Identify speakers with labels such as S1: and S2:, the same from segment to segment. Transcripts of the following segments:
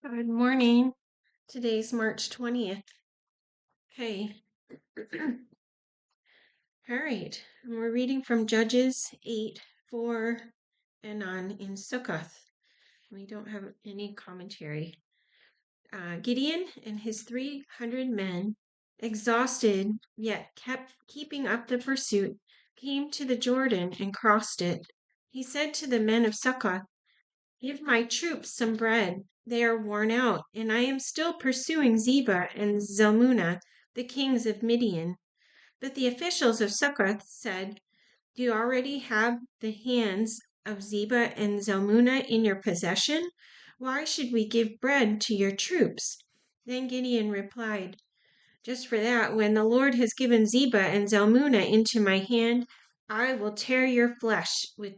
S1: Good morning. Today's March 20th. Okay. All right. And we're reading from Judges 8, 4, and on in Sukkoth. We don't have any commentary. Gideon and his 300 men, exhausted yet kept keeping up the pursuit, came to the Jordan and crossed it. He said to the men of Sukkoth, "Give my troops some bread. They are worn out, and I am still pursuing Zebah and Zalmunna, the kings of Midian." But the officials of Succoth said, "Do you already have the hands of Zebah and Zalmunna in your possession? Why should we give bread to your troops?" Then Gideon replied, "Just for that, when the Lord has given Zebah and Zalmunna into my hand, I will tear your flesh with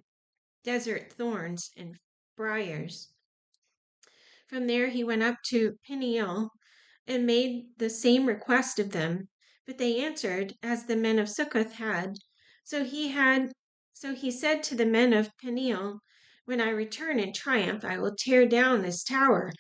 S1: desert thorns and briars." From there he went up to Peniel and made the same request of them. But they answered as the men of Succoth had. So he said to the men of Peniel, "When I return in triumph, I will tear down this tower."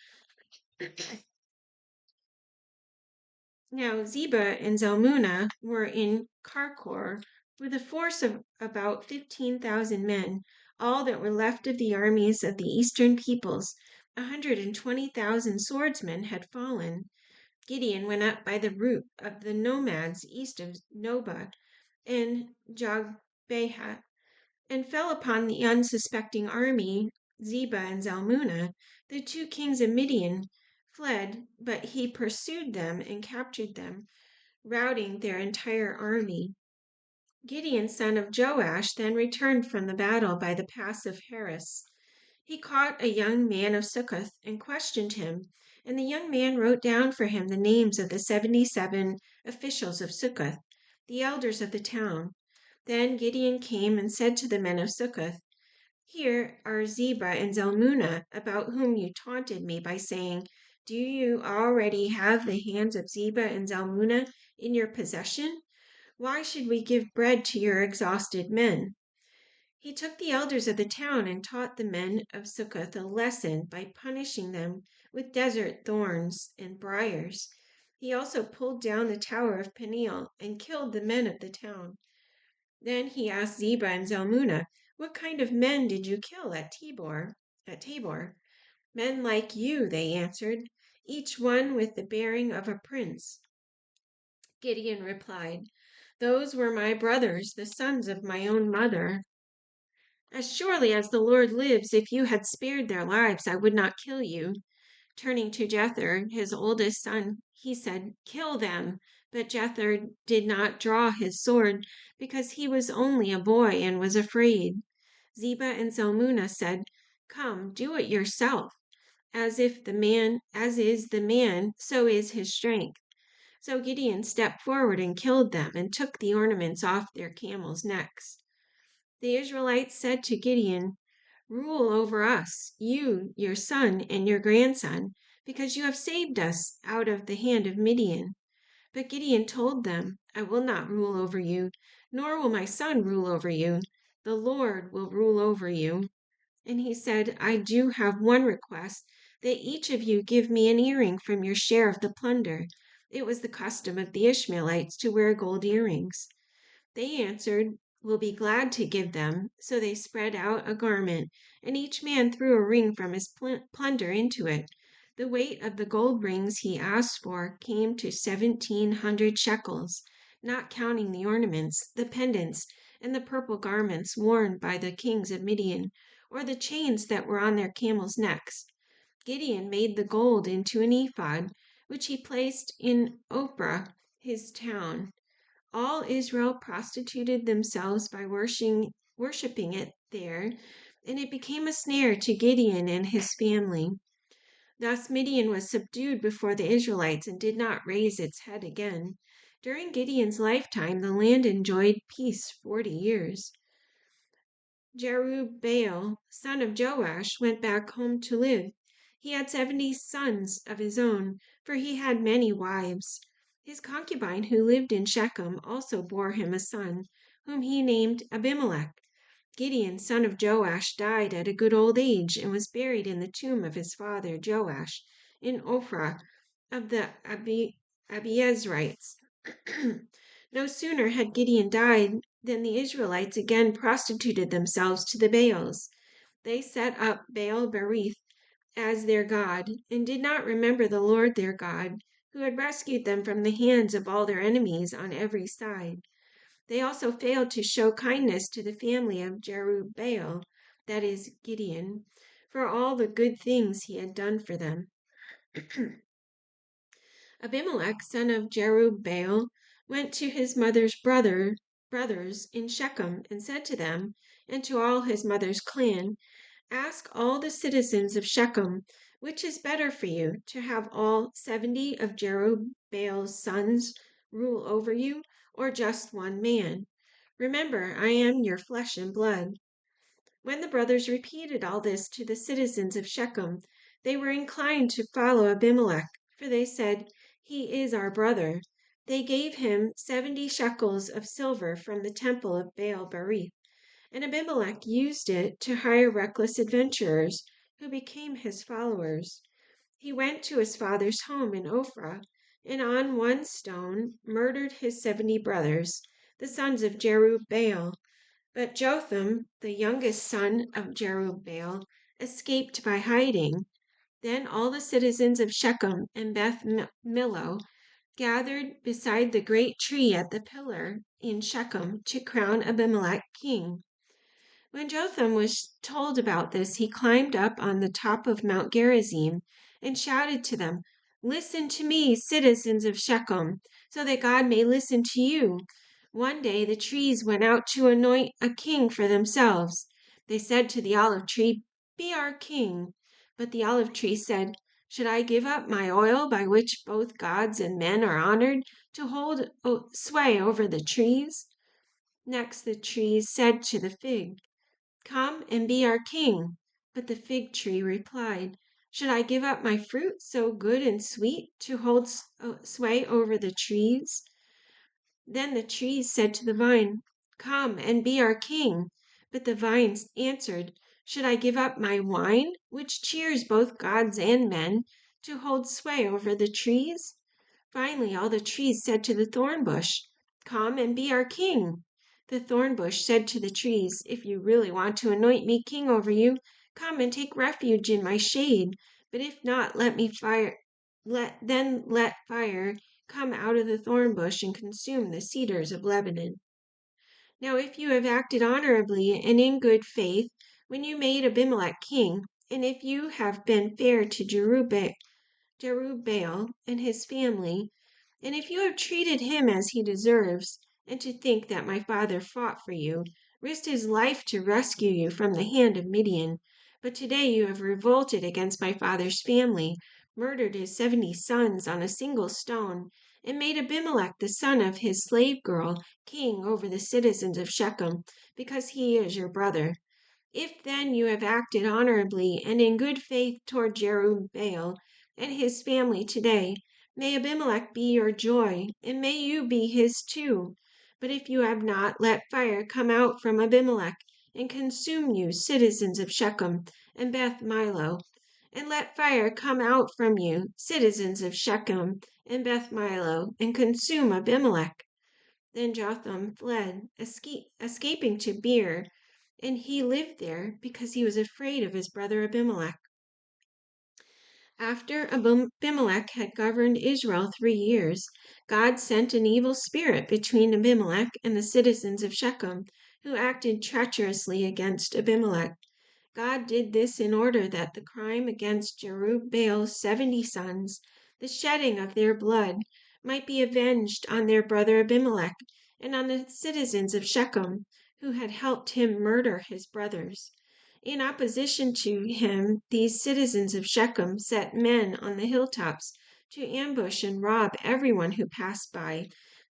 S1: Now Zebah and Zalmunna were in Karkor with a force of about 15,000 men, all that were left of the armies of the eastern peoples. 120,000 swordsmen had fallen. Gideon went up by the route of the nomads east of Nobah and Jogbeha, and fell upon the unsuspecting army. Zebah and Zalmunna, the two kings of Midian, fled, but he pursued them and captured them, routing their entire army. Gideon, son of Joash, then returned from the battle by the pass of Heres. He caught a young man of Succoth and questioned him, and the young man wrote down for him the names of the 77 officials of Succoth, the elders of the town. Then Gideon came and said to the men of Succoth, "Here are Zebah and Zalmunna, about whom you taunted me by saying, 'Do you already have the hands of Zebah and Zalmunna in your possession? Why should we give bread to your exhausted men?'" He took the elders of the town and taught the men of Succoth a lesson by punishing them with desert thorns and briars. He also pulled down the tower of Peniel and killed the men of the town. Then he asked Zebah and Zalmunna, "What kind of men did you kill at Tabor?" "Men like you," they answered, "each one with the bearing of a prince." Gideon replied, "Those were my brothers, the sons of my own mother. As surely as the Lord lives, if you had spared their lives, I would not kill you." Turning to Jether, his oldest son, he said, "Kill them." But Jether did not draw his sword because he was only a boy and was afraid. Zebah and Zalmunna said, "Come, do it yourself. As is the man, so is his strength." So Gideon stepped forward and killed them and took the ornaments off their camels' necks. The Israelites said to Gideon, "Rule over us, you, your son, and your grandson, because you have saved us out of the hand of Midian." But Gideon told them, "I will not rule over you, nor will my son rule over you. The Lord will rule over you." And he said, "I do have one request, that each of you give me an earring from your share of the plunder." It was the custom of the Ishmaelites to wear gold earrings. They answered, "We'll be glad to give them." So they spread out a garment, and each man threw a ring from his plunder into it. The weight of the gold rings he asked for came to 1,700 shekels, not counting the ornaments, the pendants, and the purple garments worn by the kings of Midian, or the chains that were on their camels' necks. Gideon made the gold into an ephod, which he placed in Ophrah, his town. All Israel prostituted themselves by worshiping it there, and it became a snare to Gideon and his family. Thus Midian was subdued before the Israelites and did not raise its head again. During Gideon's lifetime, the land enjoyed peace 40 years. Jerubbaal, son of Joash, went back home to live. He had 70 sons of his own, for he had many wives. His concubine, who lived in Shechem, also bore him a son, whom he named Abimelech. Gideon, son of Joash, died at a good old age and was buried in the tomb of his father Joash in Ophrah of the Abiezrites. No sooner had Gideon died than the Israelites again prostituted themselves to the Baals. They set up Baal-berith as their god, and did not remember the Lord their God, who had rescued them from the hands of all their enemies on every side. They also failed to show kindness to the family of Jerubbaal, that is, Gideon, for all the good things he had done for them. Abimelech, son of Jerubbaal, went to his mother's brothers in Shechem, and said to them, and to all his mother's clan, Ask all the citizens of Shechem, which is better for you, to have all 70 of Jerubbaal's sons rule over you, or just one man? Remember, I am your flesh and blood. When the brothers repeated all this to the citizens of Shechem, they were inclined to follow Abimelech, for they said, He is our brother. They gave him 70 shekels of silver from the temple of Baal-berith, and Abimelech used it to hire reckless adventurers who became his followers. He went to his father's home in Ophrah, and on one stone murdered his 70 brothers, the sons of Jerubbaal. But Jotham, the youngest son of Jerubbaal, escaped by hiding. Then all the citizens of Shechem and Beth Millo gathered beside the great tree at the pillar in Shechem to crown Abimelech king. When Jotham was told about this, he climbed up on the top of Mount Gerizim and shouted to them, Listen to me, citizens of Shechem, so that God may listen to you. One day the trees went out to anoint a king for themselves. They said to the olive tree, Be our king. But the olive tree said, Should I give up my oil by which both gods and men are honored to hold sway over the trees? Next the trees said to the fig, Come and be our king. But the fig tree replied, Should I give up my fruit, so good and sweet, to hold sway over the trees? Then the trees said to the vine, Come and be our king. But the vines answered, Should I give up my wine, which cheers both gods and men, to hold sway over the trees? Finally, all the trees said to the thorn bush, Come and be our king. The thorn bush said to the trees, If you really want to anoint me king over you, come and take refuge in my shade. But if not, let fire come out of the thorn bush and consume the cedars of Lebanon. Now, if you have acted honorably and in good faith when you made Abimelech king, and if you have been fair to Jerubbaal and his family, and if you have treated him as he deserves, and to think that my father fought for you, risked his life to rescue you from the hand of Midian, but today you have revolted against my father's family, murdered his 70 sons on a single stone, and made Abimelech, the son of his slave girl, king over the citizens of Shechem, because he is your brother. If then you have acted honorably and in good faith toward Jerubbaal and his family today, may Abimelech be your joy, and may you be his too. But if you have not, let fire come out from Abimelech and consume you, citizens of Shechem and Beth Millo. And let fire come out from you, citizens of Shechem and Beth Millo, and consume Abimelech. Then Jotham fled, escaping to Beer, and he lived there because he was afraid of his brother Abimelech. After Abimelech had governed Israel 3 years, God sent an evil spirit between Abimelech and the citizens of Shechem, who acted treacherously against Abimelech. God did this in order that the crime against Jerubbaal's 70 sons, the shedding of their blood, might be avenged on their brother Abimelech and on the citizens of Shechem, who had helped him murder his brothers. In opposition to him, these citizens of Shechem set men on the hilltops to ambush and rob everyone who passed by,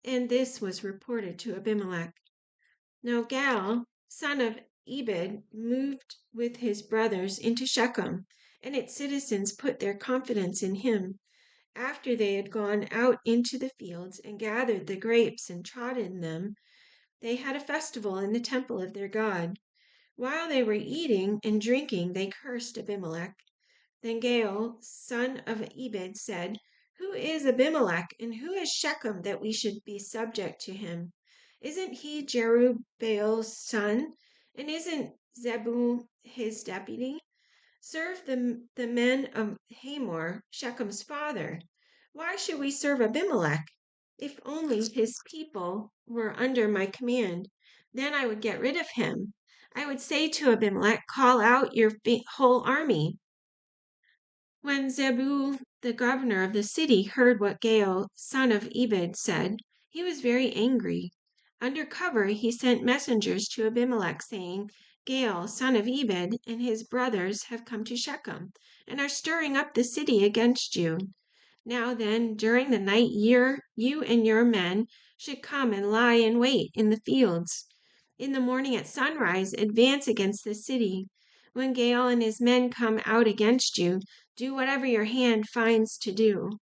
S1: and this was reported to Abimelech. Now Gal, son of Ebed, moved with his brothers into Shechem, and its citizens put their confidence in him. After they had gone out into the fields and gathered the grapes and trodden them, they had a festival in the temple of their God. While they were eating and drinking, they cursed Abimelech. Then Gaal, son of Ebed, said, "Who is Abimelech, and who is Shechem, that we should be subject to him? Isn't he Jerubbaал's son? And isn't Zebul his deputy? Serve the men of Hamor, Shechem's father. Why should we serve Abimelech? If only his people were under my command, then I would get rid of him. I would say to Abimelech, call out your whole army." When Zebul, the governor of the city, heard what Gaal, son of Ebed, said, he was very angry. Under cover, he sent messengers to Abimelech, saying, "Gaal, son of Ebed, and his brothers have come to Shechem, and are stirring up the city against you. Now then, during the night you and your men should come and lie in wait in the fields. In the morning at sunrise, advance against the city. When Gaal and his men come out against you, do whatever your hand finds to do."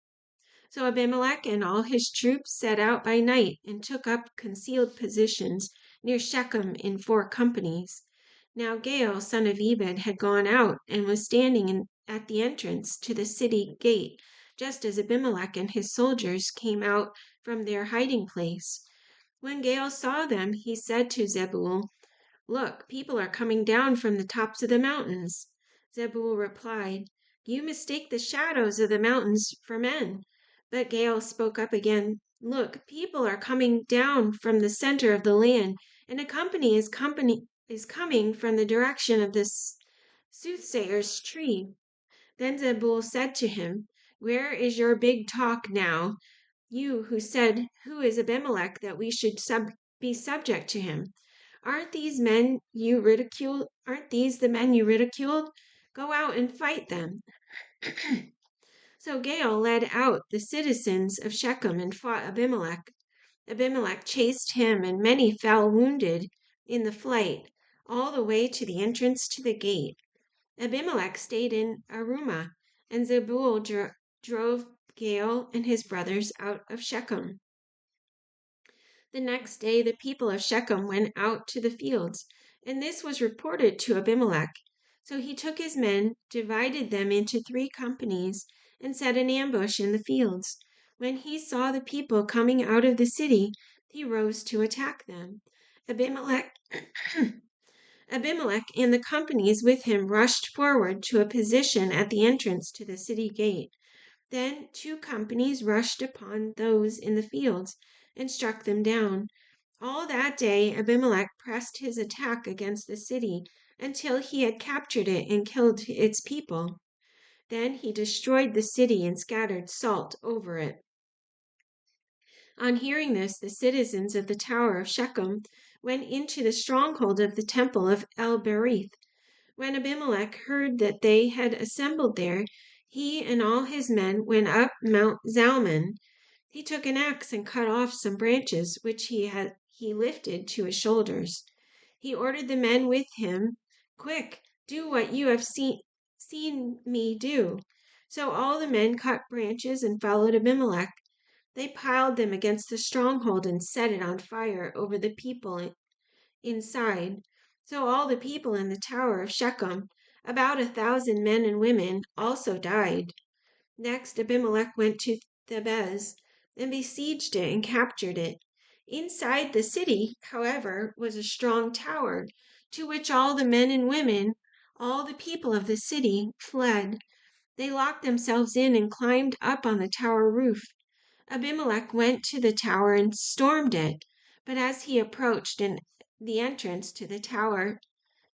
S1: So Abimelech and all his troops set out by night and took up concealed positions near Shechem in 4 companies. Now Gaal, son of Ebed, had gone out and was standing at the entrance to the city gate, just as Abimelech and his soldiers came out from their hiding place. When Gaal saw them, he said to Zebul, "Look, people are coming down from the tops of the mountains." Zebul replied, "You mistake the shadows of the mountains for men." But Gaal spoke up again, "Look, people are coming down from the center of the land, and a company is coming from the direction of this soothsayer's tree." Then Zebul said to him, "Where is your big talk now? You who said, 'Who is Abimelech, that we should be subject to him?' Aren't these the men you ridiculed? Go out and fight them." So Gaal led out the citizens of Shechem and fought Abimelech. Abimelech chased him, and many fell wounded in the flight, all the way to the entrance to the gate. Abimelech stayed in Arumah, and Zebul drove Gaal and his brothers out of Shechem. The next day the people of Shechem went out to the fields, and this was reported to Abimelech. So he took his men, divided them into 3 companies, and set an ambush in the fields. When he saw the people coming out of the city, he rose to attack them. Abimelech Abimelech and the companies with him rushed forward to a position at the entrance to the city gate. Then 2 companies rushed upon those in the fields and struck them down. All that day Abimelech pressed his attack against the city until he had captured it and killed its people. Then he destroyed the city and scattered salt over it. On hearing this, the citizens of the Tower of Shechem went into the stronghold of the temple of El-Berith. When Abimelech heard that they had assembled there, he and all his men went up Mount Zalmon. He took an axe and cut off some branches which he lifted to his shoulders. He ordered the men with him, "Quick, do what you have seen me do." So all the men cut branches and followed Abimelech. They piled them against the stronghold and set it on fire over the people inside. So all the people in the Tower of Shechem, about 1,000 men and women, also died. Next Abimelech went to Thebez and besieged it and captured it. Inside the city, however, was a strong tower, to which all the men and women, all the people of the city, fled. They locked themselves in and climbed up on the tower roof. Abimelech went to the tower and stormed it, but as he approached the entrance to the tower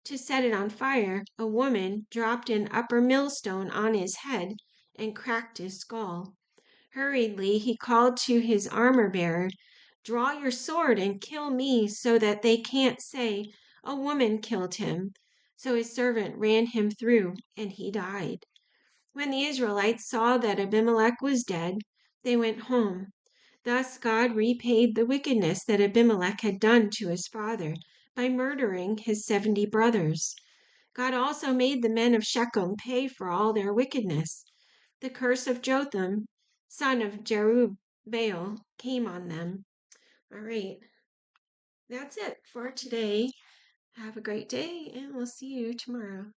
S1: to set it on fire, a woman dropped an upper millstone on his head and cracked his skull. Hurriedly he called to his armor-bearer, "Draw your sword and kill me so that they can't say, 'A woman killed him.'" So his servant ran him through, and he died. When the Israelites saw that Abimelech was dead, they went home. Thus God repaid the wickedness that Abimelech had done to his father by murdering his 70 brothers. God also made the men of Shechem pay for all their wickedness. The curse of Jotham, son of Jerubbaal, came on them. All right, that's it for today. Have a great day, and we'll see you tomorrow.